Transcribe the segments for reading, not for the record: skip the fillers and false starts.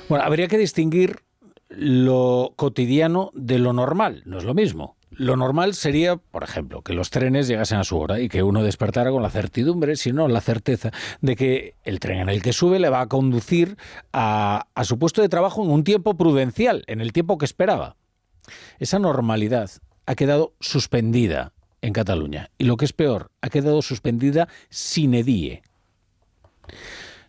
Bueno, habría que distinguir lo cotidiano de lo normal, no es lo mismo. Lo normal sería, por ejemplo, que los trenes llegasen a su hora y que uno despertara con la certidumbre, si no la certeza, de que el tren en el que sube le va a conducir a su puesto de trabajo en un tiempo prudencial, en el tiempo que esperaba. Esa normalidad ha quedado suspendida en Cataluña y, lo que es peor, ha quedado suspendida sine die.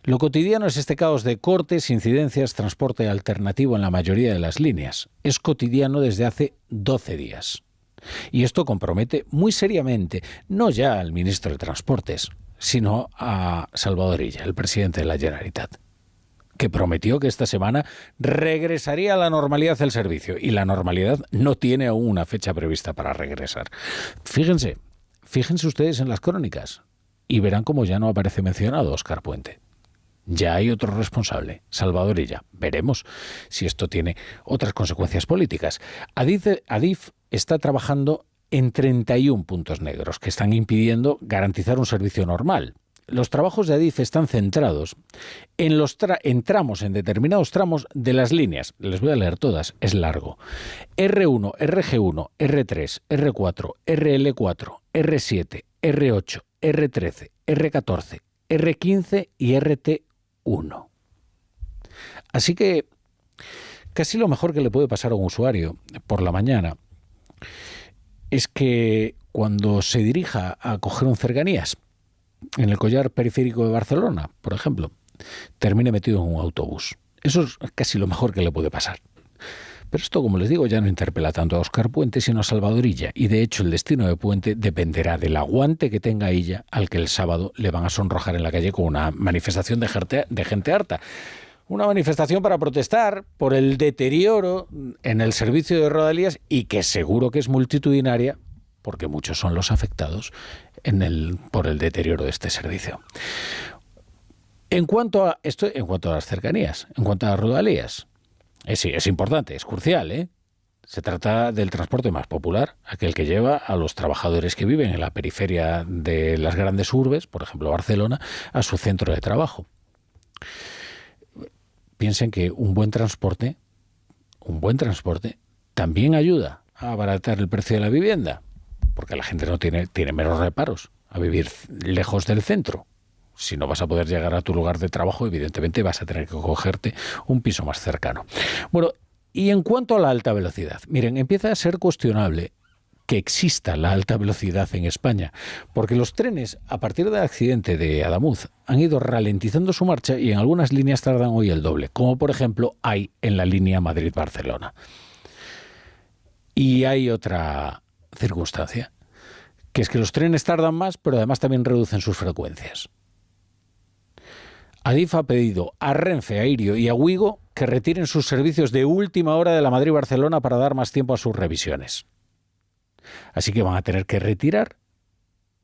Lo cotidiano es este caos de cortes, incidencias, transporte alternativo en la mayoría de las líneas. Es cotidiano desde hace 12 días. Y esto compromete muy seriamente no ya al ministro de Transportes, sino a Salvador Illa, el presidente de la Generalitat, que prometió que esta semana regresaría a la normalidad el servicio. Y la normalidad no tiene aún una fecha prevista para regresar. Fíjense ustedes en las crónicas y verán cómo ya no aparece mencionado Óscar Puente. Ya hay otro responsable, Salvador Illa. Veremos si esto tiene otras consecuencias políticas. Adif está trabajando en 31 puntos negros que están impidiendo garantizar un servicio normal. Los trabajos de Adif están centrados en tramos, en determinados tramos de las líneas. Les voy a leer todas, es largo. R1, RG1, R3, R4, RL4, R7, R8, R13, R14, R15 y RT1. Así que casi lo mejor que le puede pasar a un usuario por la mañana es que cuando se dirija a coger un cercanías en el collar periférico de Barcelona, por ejemplo, termine metido en un autobús. Eso es casi lo mejor que le puede pasar. Pero esto, como les digo, ya no interpela tanto a Óscar Puente, sino a Salvador Illa. Y de hecho el destino de Puente dependerá del aguante que tenga Illa, al que el sábado le van a sonrojar en la calle con una manifestación de gente harta. Una manifestación para protestar por el deterioro en el servicio de Rodalías y que seguro que es multitudinaria, porque muchos son los afectados por el deterioro de este servicio. En cuanto a las cercanías, en cuanto a Rodalías, es importante, es crucial, ¿eh? Se trata del transporte más popular, aquel que lleva a los trabajadores que viven en la periferia de las grandes urbes, por ejemplo Barcelona, a su centro de trabajo. Piensen que un buen transporte también ayuda a abaratar el precio de la vivienda, porque la gente no tiene menos reparos a vivir lejos del centro. Si no vas a poder llegar a tu lugar de trabajo, evidentemente vas a tener que cogerte un piso más cercano. Bueno, y en cuanto a la alta velocidad, miren, empieza a ser cuestionable que exista la alta velocidad en España, porque los trenes, a partir del accidente de Adamuz, han ido ralentizando su marcha y en algunas líneas tardan hoy el doble, como por ejemplo hay en la línea Madrid-Barcelona. Y hay otra circunstancia, que es que los trenes tardan más, pero además también reducen sus frecuencias. Adif ha pedido a Renfe, a Irio y a Wigo que retiren sus servicios de última hora de la Madrid-Barcelona para dar más tiempo a sus revisiones. Así que van a tener que retirar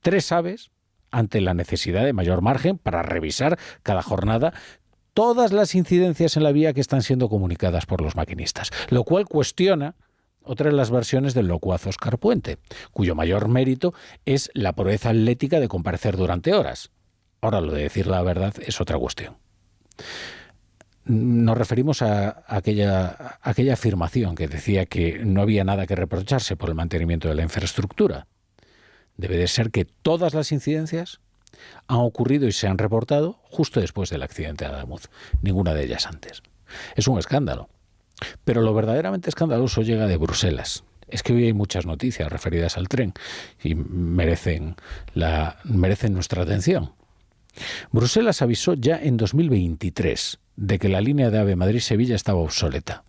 3 AVEs ante la necesidad de mayor margen para revisar cada jornada todas las incidencias en la vía que están siendo comunicadas por los maquinistas, lo cual cuestiona otra de las versiones del locuaz Óscar Puente, cuyo mayor mérito es la proeza atlética de comparecer durante horas. Ahora, lo de decir la verdad es otra cuestión. Nos referimos a aquella afirmación que decía que no había nada que reprocharse por el mantenimiento de la infraestructura. Debe de ser que todas las incidencias han ocurrido y se han reportado justo después del accidente de Adamuz, ninguna de ellas antes. Es un escándalo. Pero lo verdaderamente escandaloso llega de Bruselas. Es que hoy hay muchas noticias referidas al tren y merecen nuestra atención. Bruselas avisó ya en 2023 de que la línea de AVE Madrid-Sevilla estaba obsoleta.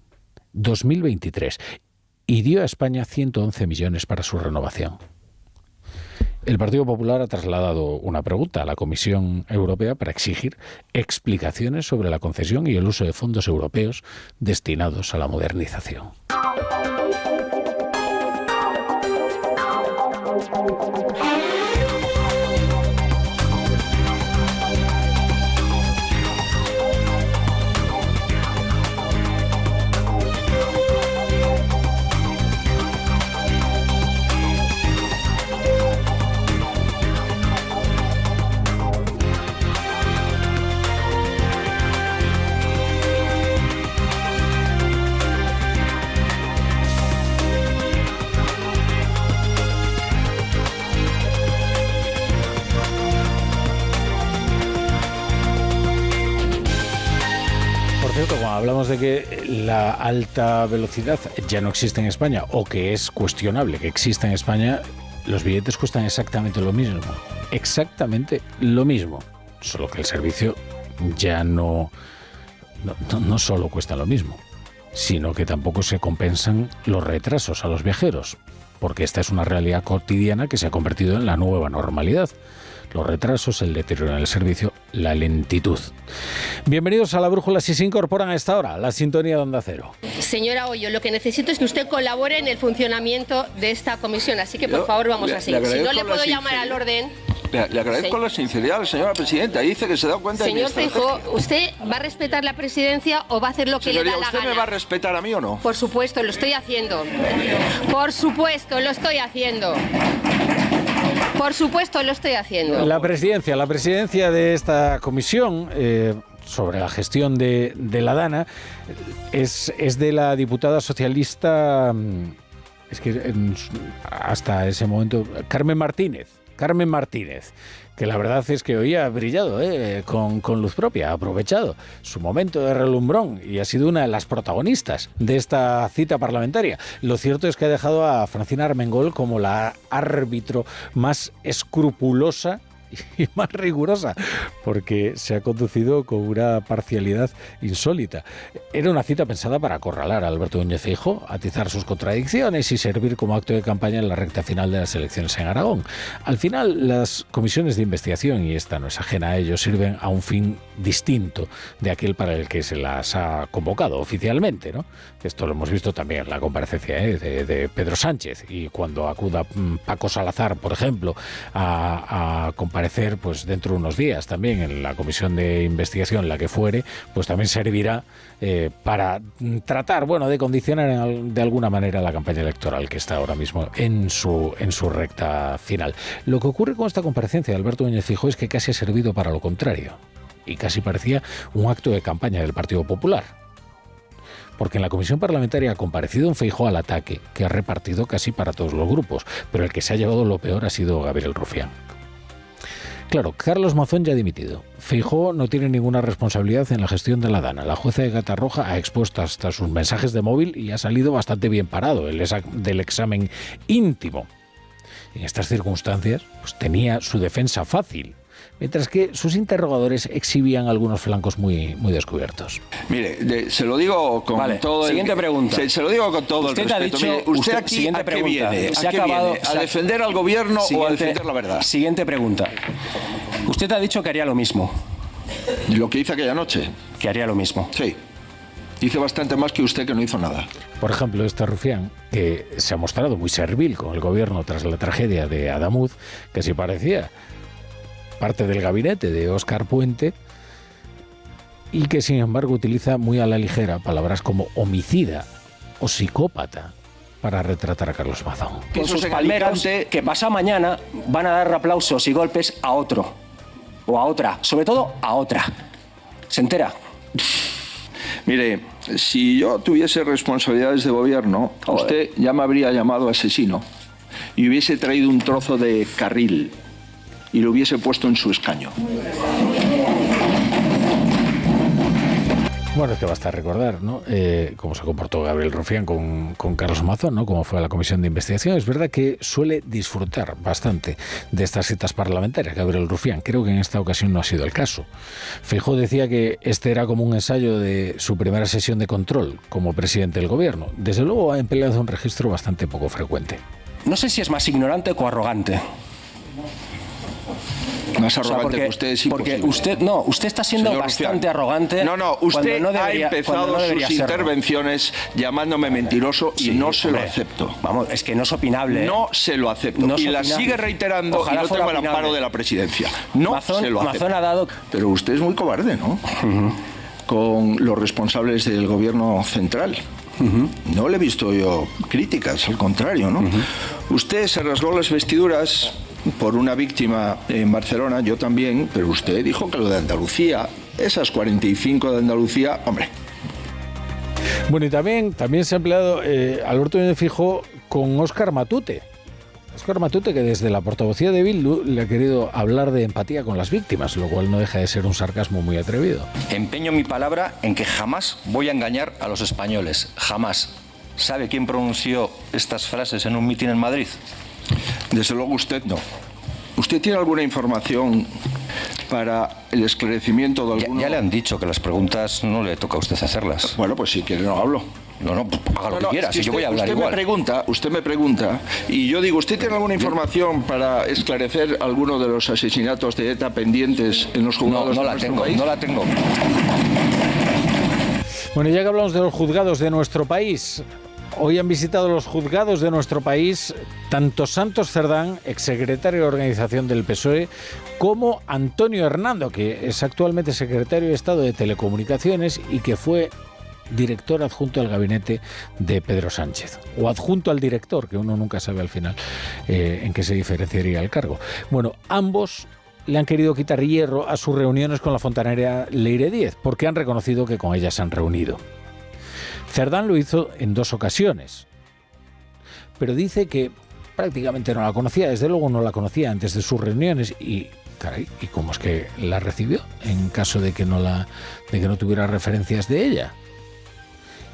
2023. Y dio a España 111 millones para su renovación. El Partido Popular ha trasladado una pregunta a la Comisión Europea para exigir explicaciones sobre la concesión y el uso de fondos europeos destinados a la modernización. cierto, cuando hablamos de que la alta velocidad ya no existe en España, o que es cuestionable que exista en España, los billetes cuestan exactamente lo mismo. Exactamente lo mismo. Solo que el servicio ya no solo cuesta lo mismo, sino que tampoco se compensan los retrasos a los viajeros, porque esta es una realidad cotidiana que se ha convertido en la nueva normalidad. Los retrasos, el deterioro en el servicio, la lentitud. Bienvenidos a La Brújula. Si se incorporan a esta hora, la sintonía de Onda Cero. Señora Hoyo, lo que necesito es que usted colabore en el funcionamiento de esta comisión, así que por favor vamos a seguir. Si no le puedo llamar al orden... Le agradezco la sinceridad, señora presidenta. Dice que se da cuenta de mi estrategia. Señor Feijóo, ¿usted va a respetar la presidencia o va a hacer lo que le da la gana? ¿Usted me va a respetar a mí o no? Por supuesto, lo estoy haciendo. Por supuesto, lo estoy haciendo. Por supuesto, lo estoy haciendo. La presidencia de esta comisión sobre la gestión de la DANA es de la diputada socialista, es que hasta ese momento, Carmen Martínez, que la verdad es que hoy ha brillado con luz propia, ha aprovechado su momento de relumbrón y ha sido una de las protagonistas de esta cita parlamentaria. Lo cierto es que ha dejado a Francina Armengol como la árbitro más escrupulosa y más rigurosa, porque se ha conducido con una parcialidad insólita. Era una cita pensada para acorralar a Alberto Núñez Feijóo, atizar sus contradicciones y servir como acto de campaña en la recta final de las elecciones en Aragón. Al final, las comisiones de investigación, y esta no es ajena a ello, sirven a un fin distinto de aquel para el que se las ha convocado oficialmente, ¿no? Esto lo hemos visto también en la comparecencia de Pedro Sánchez, y cuando acuda Paco Salazar, por ejemplo, a comparecer pues dentro de unos días también en la comisión de investigación, la que fuere, pues también servirá para tratar, de condicionar de alguna manera la campaña electoral que está ahora mismo en su recta final. Lo que ocurre con esta comparecencia de Alberto Núñez Feijóo es que casi ha servido para lo contrario, y casi parecía un acto de campaña del Partido Popular. Porque en la comisión parlamentaria ha comparecido un Feijóo al ataque que ha repartido casi para todos los grupos, pero el que se ha llevado lo peor ha sido Gabriel Rufián. Claro, Carlos Mazón ya ha dimitido. Feijóo no tiene ninguna responsabilidad en la gestión de la DANA. La jueza de Catarroja ha expuesto hasta sus mensajes de móvil y ha salido bastante bien parado del examen íntimo. En estas circunstancias, pues tenía su defensa fácil, mientras que sus interrogadores exhibían algunos flancos muy, muy descubiertos. Mire, se lo digo con todo el... Siguiente pregunta. Se lo digo con todo el respeto. Mire, ¿usted aquí a qué viene? ¿A defender al gobierno o a defender la verdad? Siguiente pregunta. Usted ha dicho que haría lo mismo. ¿Lo que hice aquella noche? Que haría lo mismo. Sí. Hice bastante más que usted, que no hizo nada. Por ejemplo, este Rufián, que se ha mostrado muy servil con el gobierno tras la tragedia de Adamuz, que sí parecía parte del gabinete de Óscar Puente, y que sin embargo utiliza muy a la ligera palabras como homicida o psicópata para retratar a Carlos Mazón. Con sus palmeras que pasado mañana van a dar aplausos y golpes a otro o a otra, sobre todo a otra. ¿Se entera? Mire, si yo tuviese responsabilidades de gobierno, usted ya me habría llamado asesino y hubiese traído un trozo de carril y lo hubiese puesto en su escaño. Bueno, es que basta recordar, ¿no? Cómo se comportó Gabriel Rufián con Carlos Mazón, ¿no? Cómo fue a la comisión de investigación. Es verdad que suele disfrutar bastante de estas citas parlamentarias, Gabriel Rufián. Creo que en esta ocasión no ha sido el caso. Feijóo decía que este era como un ensayo de su primera sesión de control como presidente del gobierno. Desde luego ha empleado un registro bastante poco frecuente. No sé si es más ignorante o arrogante. Más arrogante que usted, sí. Porque usted está siendo bastante arrogante. Usted ha empezado sus intervenciones llamándome mentiroso y no se lo acepto. Vamos, es que no es opinable. No se lo acepto. Y la sigue reiterando. Ojalá, y no tengo el amparo de la presidencia. No se lo acepto. Mazón ha dado... Pero usted es muy cobarde, ¿no? Con los responsables del gobierno central. No le he visto yo críticas, al contrario, ¿no? Usted se rasgó las vestiduras por una víctima en Barcelona, yo también, pero usted dijo que lo de Andalucía, esas 45 de Andalucía, hombre. Bueno, y también se ha empleado Alberto Núñez Feijóo con Óscar Matute. Óscar Matute, que desde la portavocía de Bildu le ha querido hablar de empatía con las víctimas, lo cual no deja de ser un sarcasmo muy atrevido. Empeño mi palabra en que jamás voy a engañar a los españoles. Jamás. ¿Sabe quién pronunció estas frases en un mitin en Madrid? Desde luego usted no. ¿Usted tiene alguna información para el esclarecimiento de alguno? Ya le han dicho que las preguntas no le toca a usted hacerlas. Bueno, pues si quiere no hablo. No, haga lo que quiera, si yo voy a hablar igual. Usted me pregunta, y yo digo, ¿usted tiene alguna información para esclarecer alguno de los asesinatos de ETA pendientes en los juzgados de nuestro país? No la tengo. Bueno, ya que hablamos de los juzgados de nuestro país, hoy han visitado los juzgados de nuestro país tanto Santos Cerdán, exsecretario de Organización del PSOE, como Antonio Hernando, que es actualmente secretario de Estado de Telecomunicaciones y que fue director adjunto al gabinete de Pedro Sánchez, o adjunto al director, que uno nunca sabe al final en qué se diferenciaría el cargo. Bueno, ambos le han querido quitar hierro a sus reuniones con la fontanera Leire Díez, porque han reconocido que con ella se han reunido. Cerdán lo hizo en 2 ocasiones, pero dice que prácticamente no la conocía, desde luego no la conocía antes de sus reuniones y, caray, ¿y cómo es que la recibió en caso de que no tuviera referencias de ella?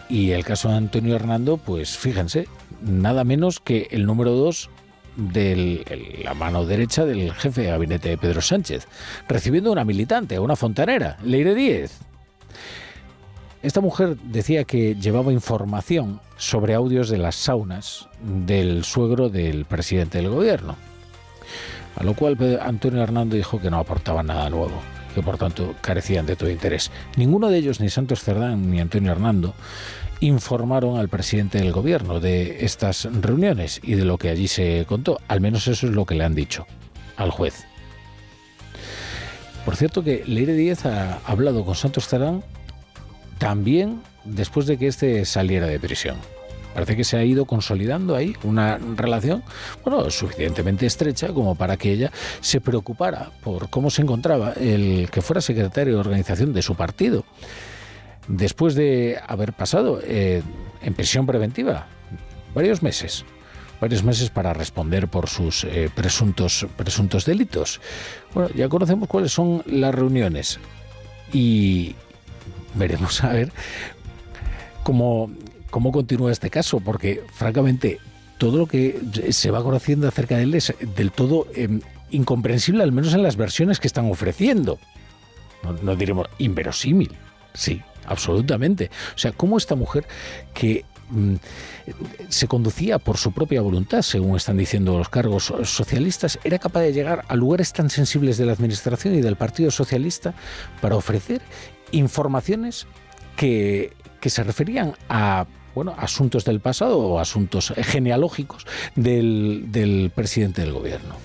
Y el caso de Antonio Hernando, pues fíjense, nada menos que el número 2 de la mano derecha del jefe de gabinete de Pedro Sánchez, recibiendo a una militante, a una fontanera, Leire Díez. Esta mujer decía que llevaba información sobre audios de las saunas del suegro del presidente del gobierno, a lo cual Antonio Hernando dijo que no aportaban nada nuevo, que por tanto carecían de todo interés. Ninguno de ellos, ni Santos Cerdán ni Antonio Hernando, informaron al presidente del gobierno de estas reuniones y de lo que allí se contó. Al menos eso es lo que le han dicho al juez. Por cierto que Leire Díez ha hablado con Santos Cerdán también después de que éste saliera de prisión. Parece que se ha ido consolidando ahí una relación, bueno, suficientemente estrecha como para que ella se preocupara por cómo se encontraba el que fuera secretario de organización de su partido, después de haber pasado en prisión preventiva varios meses para responder por sus presuntos delitos. Bueno, ya conocemos cuáles son las reuniones y veremos a ver cómo continúa este caso, porque francamente todo lo que se va conociendo acerca de él es del todo incomprensible, al menos en las versiones que están ofreciendo. No diremos inverosímil, sí, absolutamente. O sea, cómo esta mujer que se conducía por su propia voluntad, según están diciendo los cargos socialistas, era capaz de llegar a lugares tan sensibles de la administración y del Partido Socialista para ofrecer informaciones que se referían a asuntos del pasado o asuntos genealógicos del presidente del gobierno.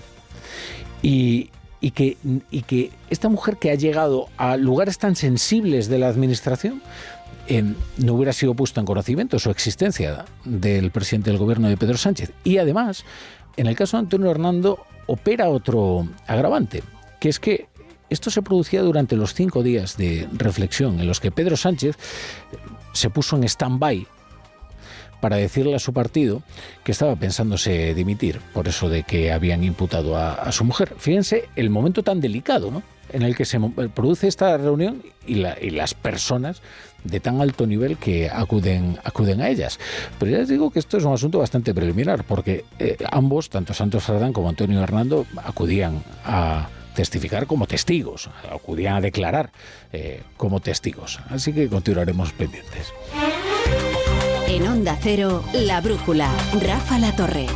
Y que esta mujer que ha llegado a lugares tan sensibles de la administración no hubiera sido puesta en conocimiento su existencia del presidente del gobierno de Pedro Sánchez. Y además, en el caso de Antonio Hernando, opera otro agravante, que es que esto se producía durante los 5 días de reflexión en los que Pedro Sánchez se puso en stand-by para decirle a su partido que estaba pensándose dimitir por eso de que habían imputado a su mujer. Fíjense el momento tan delicado, ¿no?, en el que se produce esta reunión y las personas de tan alto nivel que acuden a ellas. Pero ya les digo que esto es un asunto bastante preliminar, porque ambos, tanto Santos Cerdán como Antonio Hernando, acudían a testificar como testigos, acudían a declarar como testigos. Así que continuaremos pendientes. En Onda Cero, La Brújula, Rafa La Torre.